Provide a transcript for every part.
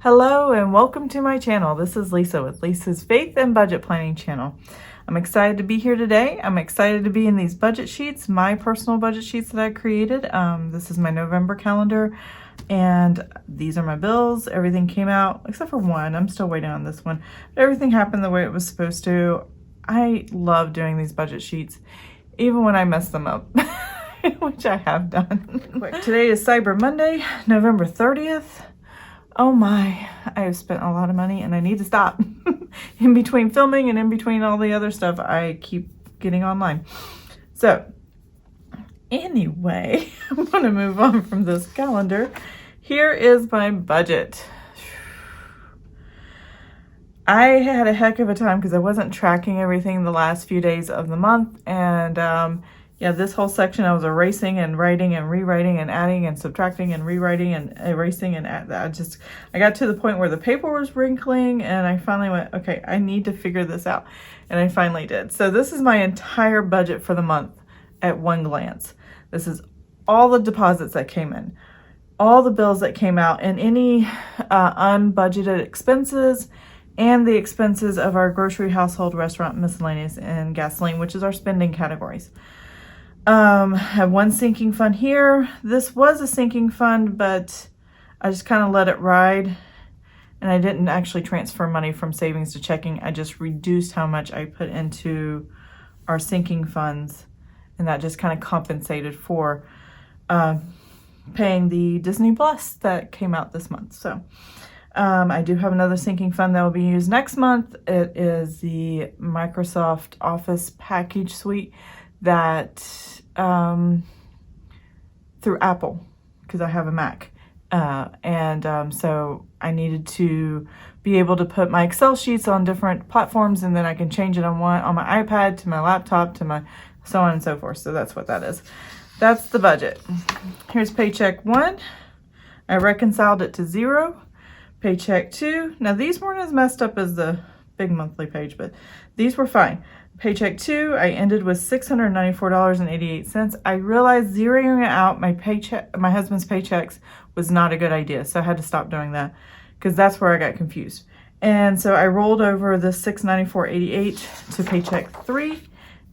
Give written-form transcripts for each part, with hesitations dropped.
Hello and welcome to my channel. This is Lisa with Lisa's Faith and Budget Planning channel. I'm excited to be here today. I'm excited to be in these budget sheets, my personal budget sheets that I created. This is my November calendar and these are my bills. Everything came out except for one. I'm still waiting on this one. Everything happened the way it was supposed to. I love doing these budget sheets, even when I mess them up, which I have done. Today is Cyber Monday, November 30th. Oh my, I have spent a lot of money and I need to stop. In between filming and in between all the other stuff, I keep getting online. So anyway, I'm gonna move on from this calendar. Here is my budget. I had a heck of a time because I wasn't tracking everything the last few days of the month. And yeah, this whole section I was erasing and writing and rewriting and adding and subtracting and rewriting and erasing and I got to the point where the paper was wrinkling and I finally went, okay, I need to figure this out. And I finally did. So this is my entire budget for the month at one glance. This is all the deposits that came in, all the bills that came out, and any unbudgeted expenses, and the expenses of our grocery, household, restaurant, miscellaneous, and gasoline, which is our spending categories. I have one sinking fund here. This was a sinking fund, but I just kind of let it ride. And I didn't actually transfer money from savings to checking. I just reduced how much I put into our sinking funds. And that just kind of compensated for paying the Disney Plus that came out this month. So I do have another sinking fund that will be used next month. It is the Microsoft Office package suite that through Apple, because I have a Mac. So I needed to be able to put my Excel sheets on different platforms, and then I can change it on my iPad to my laptop to my so on and so forth. So that's what that is. That's the budget. Here's Paycheck 1. I reconciled it to 0. Paycheck 2. Now these weren't as messed up as the big monthly page, but these were fine. Paycheck 2, I ended with $694.88. I realized zeroing out my husband's paychecks was not a good idea, so I had to stop doing that because that's where I got confused. And so I rolled over the $694.88 to Paycheck 3,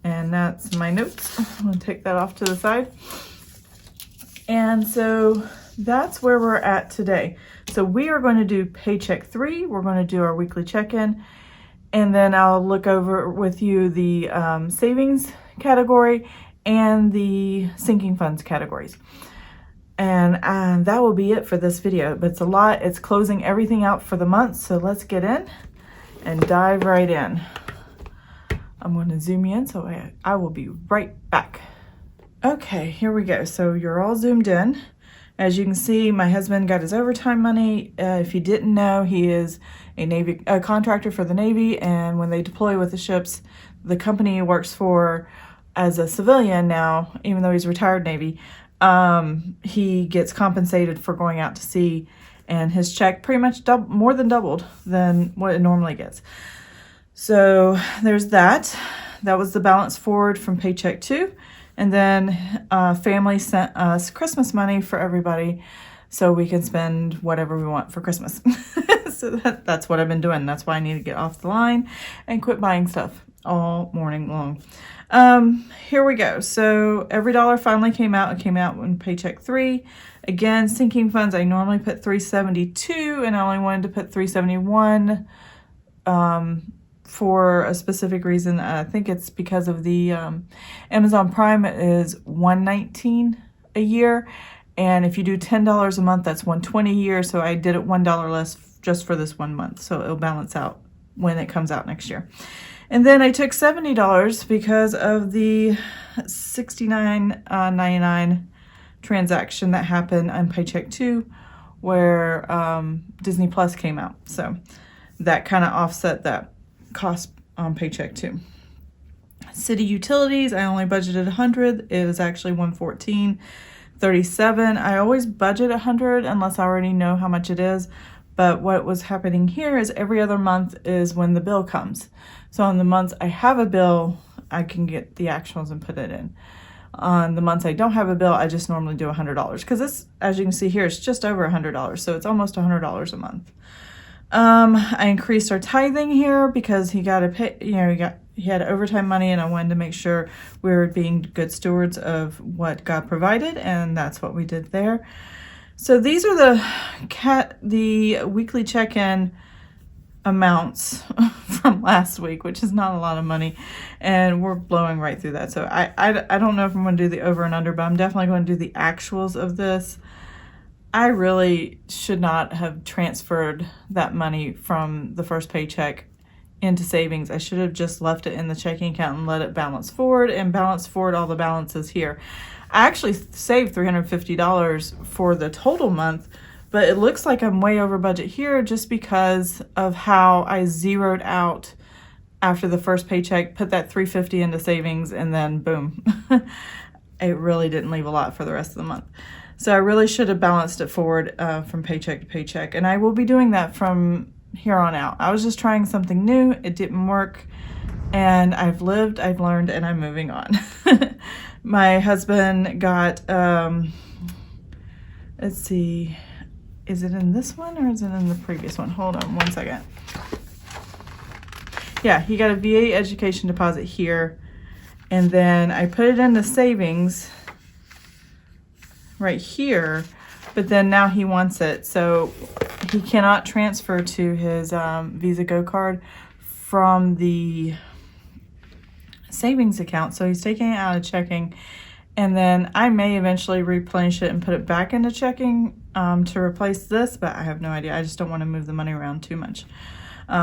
and that's my notes. I'm gonna take that off to the side. And so that's where we're at today. So we are going to do Paycheck 3. We're going to do our weekly check-in. And then I'll look over with you the savings category and the sinking funds categories. And that will be it for this video. But it's a lot. It's closing everything out for the month. So let's get in and dive right in. I'm going to zoom in, so I will be right back. Okay, here we go. So you're all zoomed in. As you can see, my husband got his overtime money. If you didn't know, he is a contractor for the Navy, and when they deploy with the ships, the company he works for as a civilian now, even though he's retired Navy, he gets compensated for going out to sea, and his check pretty much more than doubled than what it normally gets. So there's that. That was the balance forward from Paycheck 2. And then family sent us Christmas money for everybody so we can spend whatever we want for Christmas. So that's what I've been doing. That's why I need to get off the line and quit buying stuff all morning long. Here we go. So every dollar finally came out. It came out in Paycheck 3. Again, sinking funds, I normally put $372 and I only wanted to put $371 for a specific reason. I think it's because of the Amazon Prime is $119 a year, and if you do $10 a month, that's $120 a year. So I did it $1 less just for this 1 month, so it'll balance out when it comes out next year. And then I took $70 because of the $69.99 transaction that happened on Paycheck 2, where Disney Plus came out. So that kind of offset that cost on Paycheck 2. City utilities, I only budgeted $100. It was actually $114.37. I always budget $100 unless I already know how much it is. But what was happening here is every other month is when the bill comes. So on the months I have a bill, I can get the actuals and put it in. On the months I don't have a bill, I just normally do $100 because this, as you can see here, it's just over $100, so it's almost $100 a month. I increased our tithing here because he got to pay, he had overtime money, and I wanted to make sure we were being good stewards of what God provided, and that's what we did there. So these are the weekly check-in amounts from last week, which is not a lot of money, and we're blowing right through that. So I don't know if I'm going to do the over and under, but I'm definitely going to do the actuals of this. I really should not have transferred that money from the first paycheck into savings. I should have just left it in the checking account and let it balance forward and balance forward all the balances here. I actually saved $350 for the total month, but it looks like I'm way over budget here just because of how I zeroed out after the first paycheck, put that $350 into savings, and then boom. It really didn't leave a lot for the rest of the month. So I really should have balanced it forward from paycheck to paycheck, and I will be doing that from here on out. I was just trying something new. It didn't work, and I've lived, I've learned, and I'm moving on. My husband got, let's see, is it in this one or is it in the previous one? Hold on one second. Yeah, he got a VA education deposit here, and then I put it into savings right here, but then now he wants it, so he cannot transfer to his Visa Go card from the savings account, so he's taking it out of checking, and then I may eventually replenish it and put it back into checking to replace this, but I have no idea. I just don't want to move the money around too much.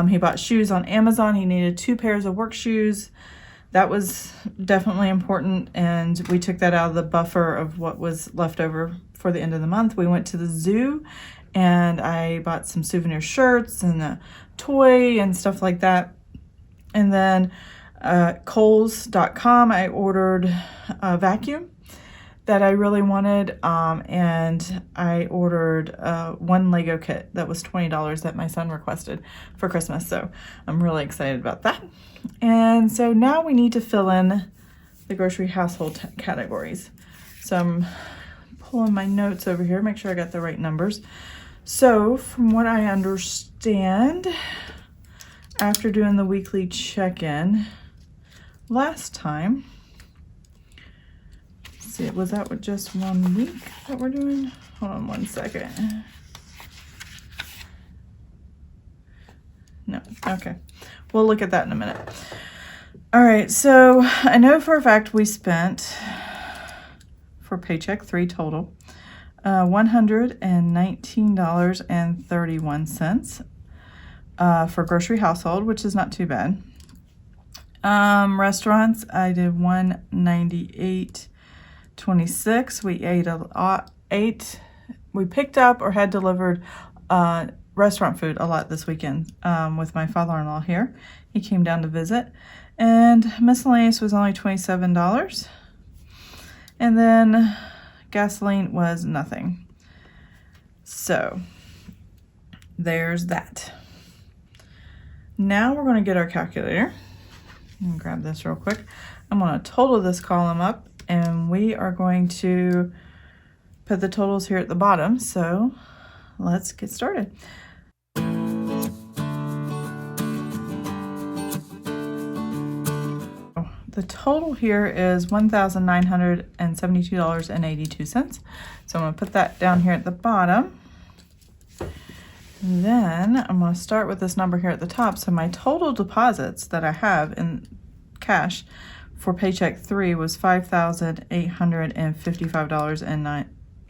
He bought shoes on Amazon. He needed 2 pairs of work shoes. That was definitely important, and we took that out of the buffer of what was left over for the end of the month. We went to the zoo, and I bought some souvenir shirts and a toy and stuff like that. And then Kohl's.com, I ordered a vacuum that I really wanted, and I ordered one Lego kit that was $20 that my son requested for Christmas, so I'm really excited about that. And so now we need to fill in the grocery household categories. So I'm pulling my notes over here, make sure I got the right numbers. So from what I understand, after doing the weekly check-in last time, let's see, was that with just 1 week that we're doing? Hold on one second. No, okay. We'll look at that in a minute. All right, so I know for a fact we spent, for paycheck 3 total, $119.31 for grocery household, which is not too bad. Restaurants, I did $198.26. We we picked up or had delivered restaurant food a lot this weekend with my father-in-law here. He came down to visit, and miscellaneous was only $27, and then gasoline was nothing. So there's that. Now we're going to get our calculator. I'm going to grab this real quick. I'm going to total this column up, and we are going to put the totals here at the bottom. So let's get started. The total here is $1,972.82. So I'm going to put that down here at the bottom. And then I'm going to start with this number here at the top. So my total deposits that I have in cash for paycheck 3 was $5,855.09.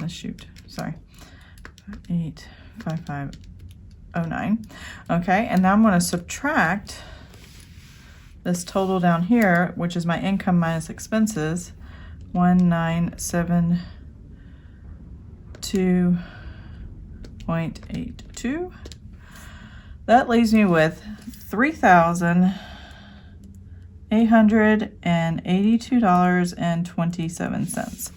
Shoot, sorry, 85509. Okay, and now I'm going to subtract this total down here, which is my income minus expenses, 1972.82. That leaves me with $3,882.27.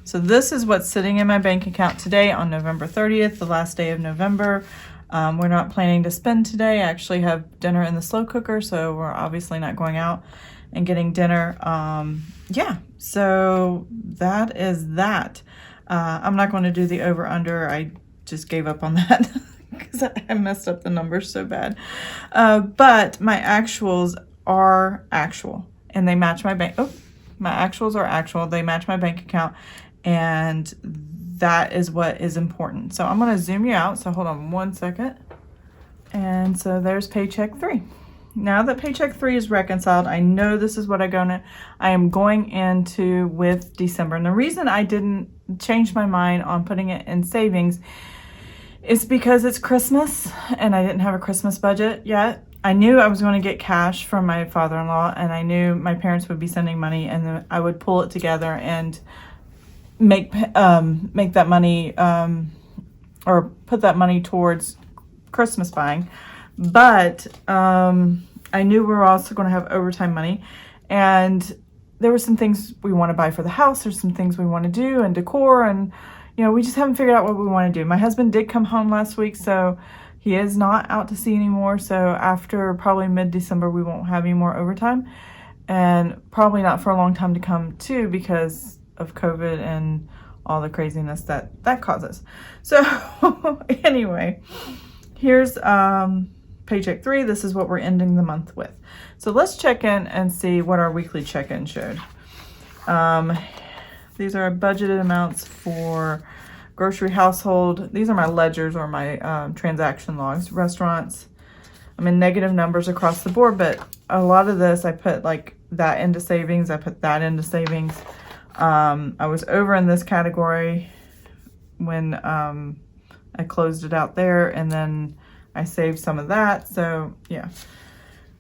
So this is what's sitting in my bank account today on November 30th, the last day of November. We're not planning to spend today. I actually have dinner in the slow cooker, so we're obviously not going out and getting dinner. yeah, so that is that. I'm not going to do the over under. I just gave up on that because I messed up the numbers so bad. But my actuals are actual and they match my bank. Oh, my actuals are actual. They match my bank account, and that is what is important. So I'm going to zoom you out. So hold on 1 second. And so there's paycheck 3. Now that paycheck 3 is reconciled, I know this is what I am going into with December. And the reason I didn't change my mind on putting it in savings is because it's Christmas and I didn't have a Christmas budget yet. I knew I was going to get cash from my father-in-law, and I knew my parents would be sending money, and then I would pull it together and make that money or put that money towards Christmas buying. But I knew we were also going to have overtime money, and there were some things we want to buy for the house. There's some things we want to do and decor, and we just haven't figured out what we want to do. My husband did come home last week, so he is not out to sea anymore. So after probably mid-December, we won't have any more overtime, and probably not for a long time to come too, because of COVID and all the craziness that causes. So anyway, here's paycheck 3. This is what we're ending the month with. So let's check in and see what our weekly check-in showed. These are budgeted amounts for grocery, household. These are my ledgers or my transaction logs. Restaurants, I'm in negative numbers across the board, but a lot of this I put like that into savings. I put that into savings. I was over in this category when I closed it out there, and then I saved some of that. So yeah,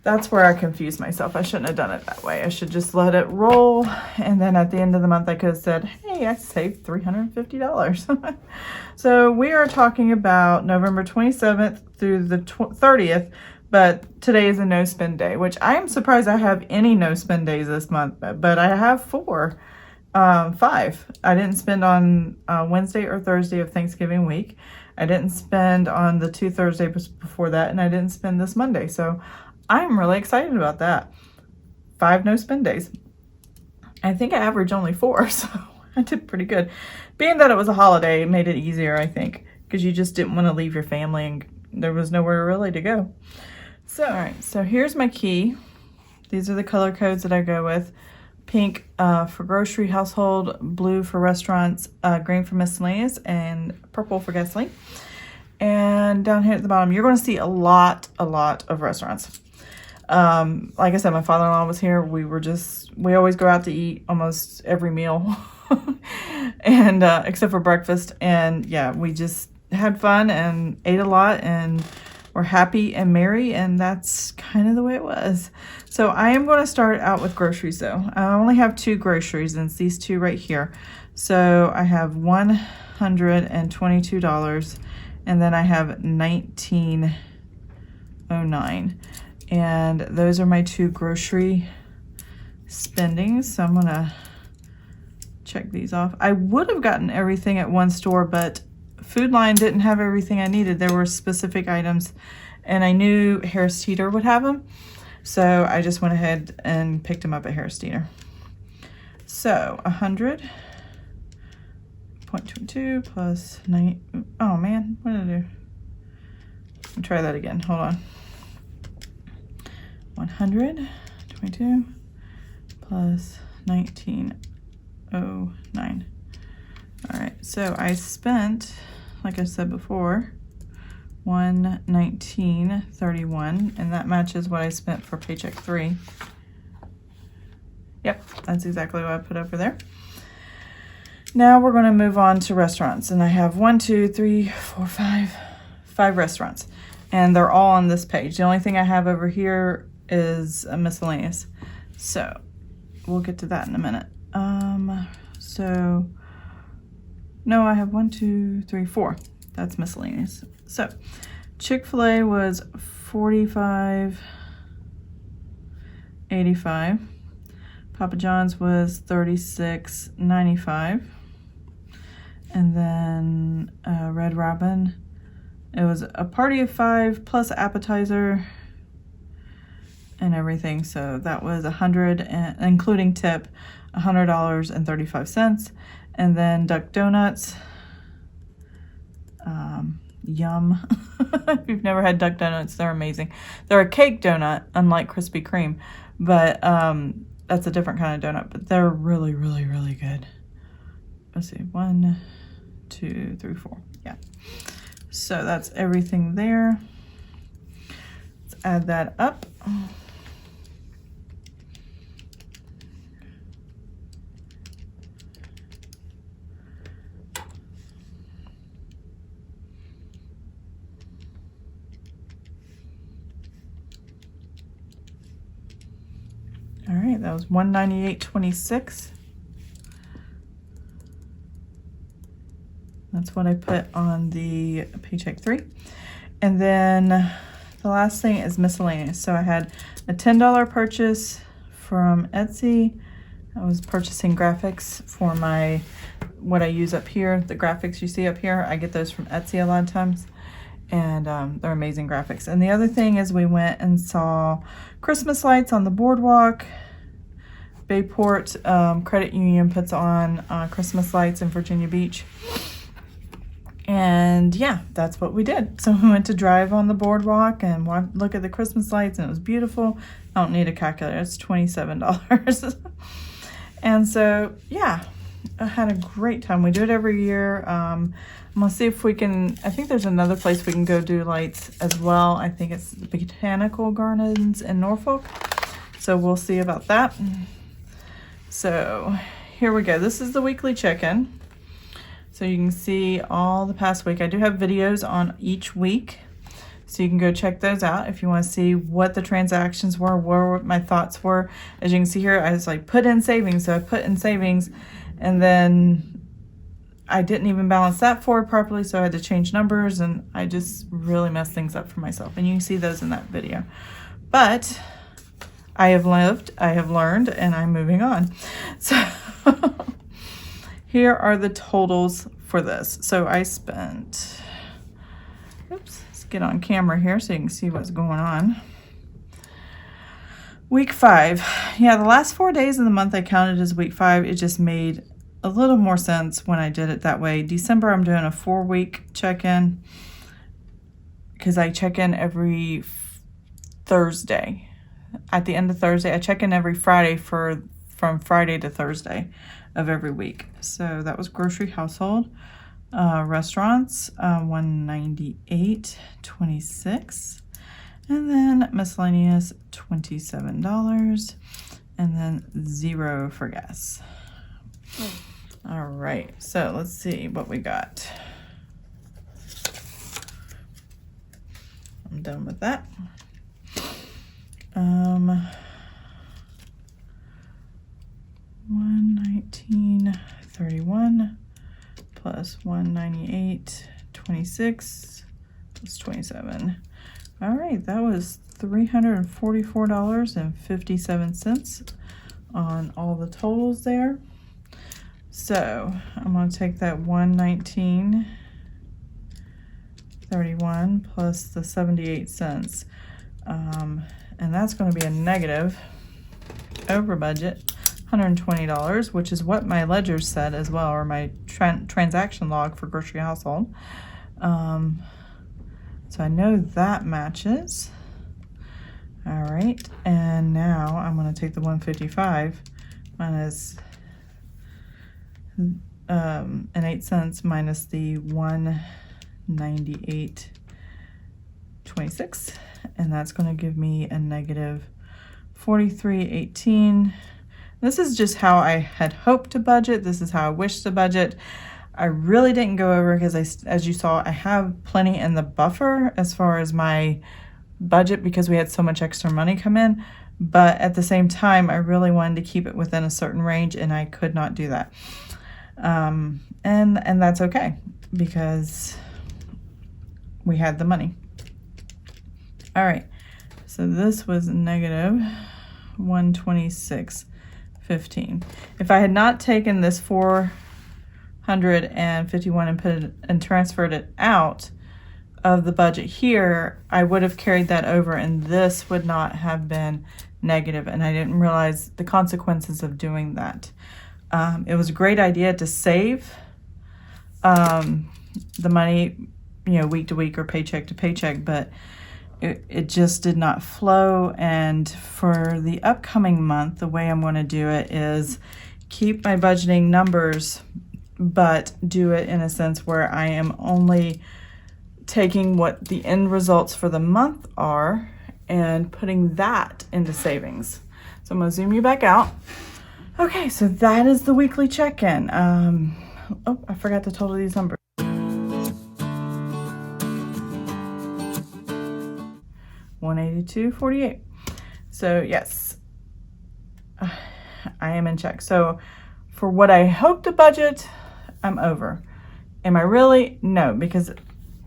that's where I confused myself. I shouldn't have done it that way. I should just let it roll. And then at the end of the month, I could have said, hey, I saved $350. So we are talking about November 27th through the 30th, but today is a no spend day, which I am surprised I have any no spend days this month, but I have 5. I didn't spend on Wednesday or Thursday of Thanksgiving week. I didn't spend on the 2 Thursdays before that, and I didn't spend this Monday. So I'm really excited about that. 5 no spend days. I think I averaged only 4, so I did pretty good. Being that it was a holiday, it made it easier, I think, because you just didn't want to leave your family and there was nowhere really to go. So, all right, so here's my key. These are the color codes that I go with. Pink for grocery, household, blue for restaurants, green for miscellaneous, and purple for gasoline. And down here at the bottom, you're going to see a lot of restaurants. Like I said, my father-in-law was here. We always go out to eat almost every meal, and except for breakfast. And yeah, we just had fun and ate a lot, and we're happy and merry, and that's kind of the way it was. So I am going to start out with groceries though. I only have 2 groceries, and it's these 2 right here. So I have $122, and then I have $19.09. And those are my 2 grocery spendings. So I'm going to check these off. I would have gotten everything at one store, but Food Line didn't have everything I needed. There were specific items, and I knew Harris Teeter would have them. So I just went ahead and picked them up at Harris Teeter. So 100.22 plus 9. Oh man, what did I do? Let me try that again. Hold on. 122 plus 1909. All right, so I spent, like I said before, $119.31, and that matches what I spent for paycheck 3. Yep, that's exactly what I put over there. Now we're going to move on to restaurants, and I have 5 restaurants, and they're all on this page. The only thing I have over here is a miscellaneous, so we'll get to that in a minute. No, I have 4. That's miscellaneous. So Chick-fil-A was $45.85. Papa John's was $36.95. And then Red Robin, it was a party of 5 plus appetizer and everything. So that was $100, including tip, $100.35. And then Duck Donuts, yum. If you've never had Duck Donuts, they're amazing. They're a cake donut, unlike Krispy Kreme, but that's a different kind of donut, but they're really, really, really good. Let's see, 1, 2, 3, 4, yeah. So that's everything there. Let's add that up. All right, that was $198.26. That's what I put on the Paycheck 3. And then the last thing is miscellaneous. So I had a $10 purchase from Etsy. I was purchasing graphics for what I use up here. The graphics you see up here, I get those from Etsy a lot of times. And they're amazing graphics. And the other thing is we went and saw Christmas lights on the boardwalk. Bayport Credit Union puts on Christmas lights in Virginia Beach. And yeah, that's what we did. So we went to drive on the boardwalk and look at the Christmas lights, and it was beautiful. I don't need a calculator, it's $27. And so yeah, I had a great time. We do it every year. I'm gonna see if we can, I think there's another place we can go do lights as well. I think it's the Botanical Gardens in Norfolk. So we'll see about that. So here we go. This is the weekly check-in. So you can see all the past week. I do have videos on each week. So you can go check those out if you want to see what the transactions were, what my thoughts were. As you can see here, I was like, put in savings. So I put in savings, and then I didn't even balance that forward properly, so I had to change numbers, and I just really messed things up for myself. And you can see those in that video. But I have lived, I have learned, and I'm moving on. So here are the totals for this. So I spent, oops, let's get on camera here so you can see what's going on. Week 5. Yeah, the last 4 days of the month I counted as week 5. It just made a little more sense when I did it that way. December, I'm doing a 4-week check-in because I check in every Thursday. At the end of Thursday, I check in every Friday from Friday to Thursday of every week. So that was grocery household. Restaurants, $198.26. And then miscellaneous, $27. And then 0 for gas. All right, so let's see what we got. I'm done with that. $119.31 plus $198.26 plus 27. All right, that was $344.57 on all the totals there. So I'm going to take that $119.31 plus the 78 cents. And that's going to be a negative over budget, $120, which is what my ledger said as well, or my transaction log for grocery household. So I know that matches. All right, and now I'm going to take the 155 minus and 8 cents minus the 198.26, and that's going to give me a negative 43.18. This is just how I had hoped to budget. This is how I wish to budget. I really didn't go over because as you saw, I have plenty in the buffer as far as my budget because we had so much extra money come in. But at the same time, I really wanted to keep it within a certain range, and I could not do that. And that's okay because we had the money. All right, so this was negative 126.15. If I had not taken this 451 and put it and transferred it out of the budget here, I would have carried that over, and this would not have been negative, and I didn't realize the consequences of doing that. It was a great idea to save the money, week to week or paycheck to paycheck, but it just did not flow. And for the upcoming month, the way I'm going to do it is keep my budgeting numbers, but do it in a sense where I am only taking what the end results for the month are and putting that into savings. So I'm going to zoom you back out. Okay, so that is the weekly check-in. Oh, I forgot to total these numbers. $182.48. So yes, I am in check. So for what I hope to budget, I'm over. Am I really? No, because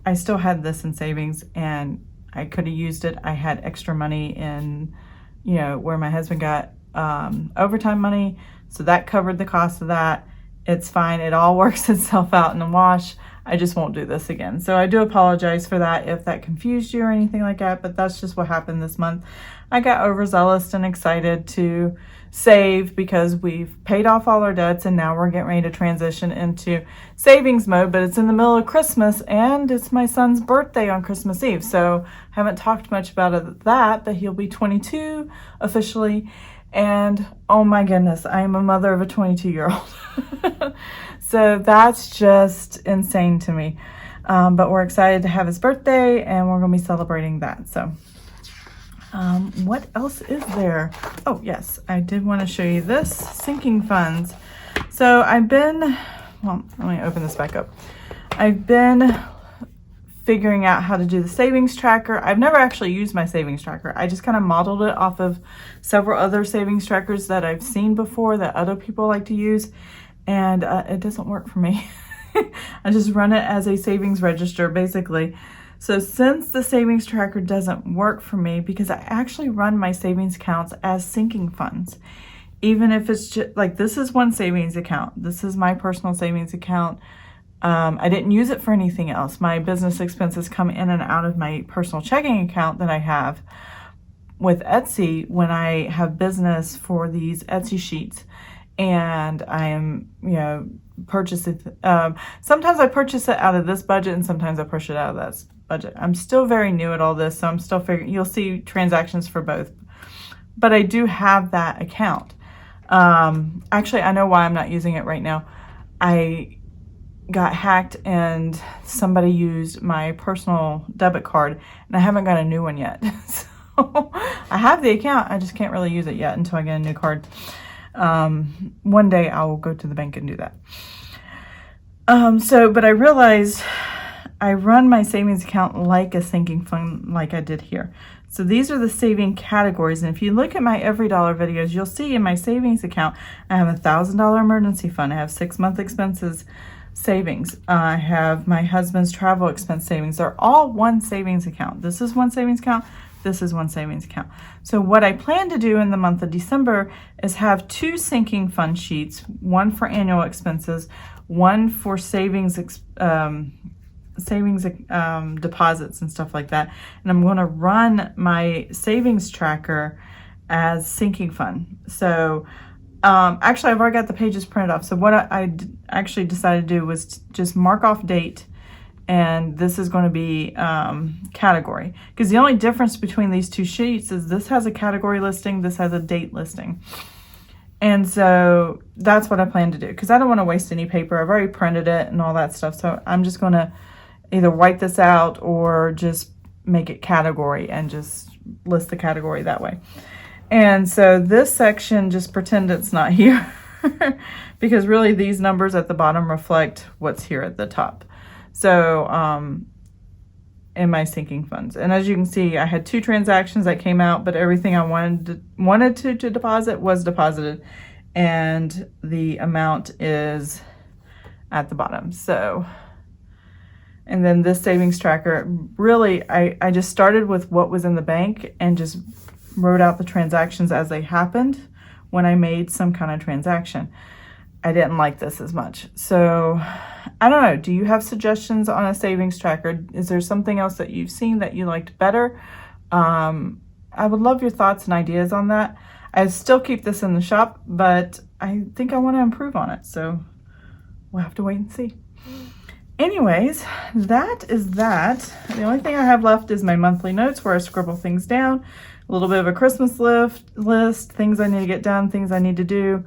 I still had this in savings and I could have used it. I had extra money in, where my husband got overtime money. So that covered the cost of that. It's fine. It all works itself out in the wash. I just won't do this again. So I do apologize for that if that confused you or anything like that, but that's just what happened this month. I got overzealous and excited to save because we've paid off all our debts and now we're getting ready to transition into savings mode, but it's in the middle of Christmas and it's my son's birthday on Christmas Eve. So I haven't talked much about that, but he'll be 22 officially. And oh my goodness, I am a mother of a 22-year-old. So that's just insane to me. But we're excited to have his birthday and we're going to be celebrating that. So what else is there? Oh yes, I did want to show you this, sinking funds. So let me open this back up. I've been figuring out how to do the savings tracker. I've never actually used my savings tracker. I just kind of modeled it off of several other savings trackers that I've seen before that other people like to use, and it doesn't work for me. I just run it as a savings register basically. So since the savings tracker doesn't work for me, because I actually run my savings accounts as sinking funds, even if it's just like, this is one savings account. This is my personal savings account. I didn't use it for anything else. My business expenses come in and out of my personal checking account that I have with Etsy when I have business for these Etsy sheets. And I am, purchasing, sometimes I purchase it out of this budget and sometimes I push it out of that budget. I'm still very new at all this, so I'm still figuring, you'll see transactions for both. But I do have that account. Actually, I know why I'm not using it right now. I got hacked and somebody used my personal debit card and I haven't got a new one yet. So I have the account, I just can't really use it yet until I get a new card. One day I will go to the bank and do that. But I realized I run my savings account like a sinking fund like I did here. So these are the saving categories. And if you look at my Every Dollar videos, you'll see in my savings account, I have a $1,000 emergency fund. I have 6-month expenses savings. I have my husband's travel expense savings. They're all one savings account. This is one savings account. This is one savings account. So what I plan to do in the month of December is have 2 sinking fund sheets, one for annual expenses, one for savings deposits and stuff like that. And I'm going to run my savings tracker as sinking fund. So actually, I've already got the pages printed off. So what I actually decided to do was just mark off date, and this is going to be category. Because the only difference between these 2 sheets is this has a category listing, this has a date listing. And so that's what I plan to do, because I don't want to waste any paper. I've already printed it and all that stuff. So I'm just going to either wipe this out or just make it category and just list the category that way. And so this section, just pretend it's not here because really these numbers at the bottom reflect what's here at the top. So in my sinking funds. And as you can see, I had 2 transactions that came out, but everything I wanted to deposit was deposited. And the amount is at the bottom. So, and then this savings tracker, really, I just started with what was in the bank and just wrote out the transactions as they happened when I made some kind of transaction. I didn't like this as much. So I don't know. Do you have suggestions on a savings tracker? Is there something else that you've seen that you liked better? And I would love your thoughts and ideas on that. I still keep this in the shop, but I think I want to improve on it. So we'll have to wait and see. Anyways, that is that. The only thing I have left is my monthly notes where I scribble things down. A little bit of a Christmas list, things I need to get done, things I need to do.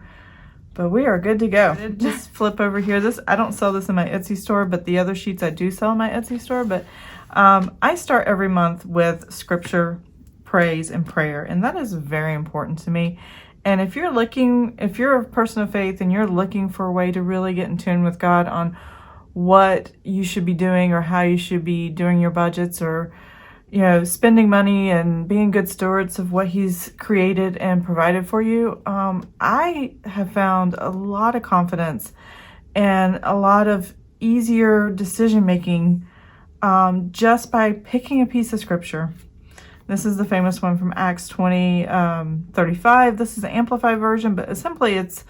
But we are good to go. I did just flip over here. I don't sell this in my Etsy store, but the other sheets I do sell in my Etsy store. But I start every month with scripture, praise, and prayer. And that is very important to me. And if you're a person of faith and you're looking for a way to really get in tune with God on what you should be doing or how you should be doing your budgets, or spending money and being good stewards of what He's created and provided for you, I have found a lot of confidence and a lot of easier decision making just by picking a piece of scripture. This is the famous one from Acts 20:35. This is the Amplified version, but simply it's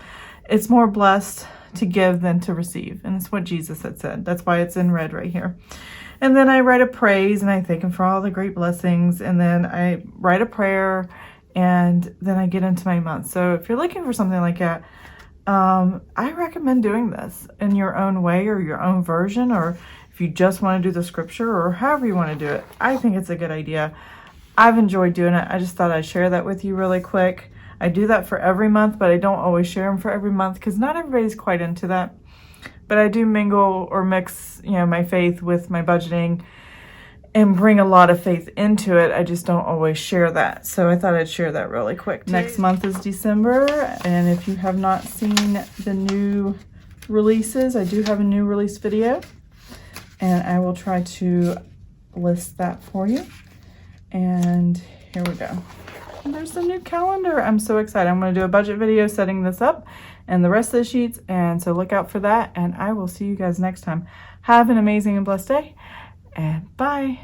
more blessed to give than to receive, and it's what Jesus had said. That's why it's in red right here. And then I write a praise and I thank Him for all the great blessings. And then I write a prayer and then I get into my month. So if you're looking for something like that, I recommend doing this in your own way or your own version, or if you just want to do the scripture or however you want to do it. I think it's a good idea. I've enjoyed doing it. I just thought I'd share that with you really quick. I do that for every month, but I don't always share them for every month because not everybody's quite into that. But I do mingle or mix, my faith with my budgeting and bring a lot of faith into it. I just don't always share that. So I thought I'd share that really quick. Next month is December. And if you have not seen the new releases, I do have a new release video. And I will try to list that for you. And here we go. And there's the new calendar. I'm so excited. I'm going to do a budget video setting this up and the rest of the sheets, and so look out for that, and I will see you guys next time. Have an amazing and blessed day, and bye.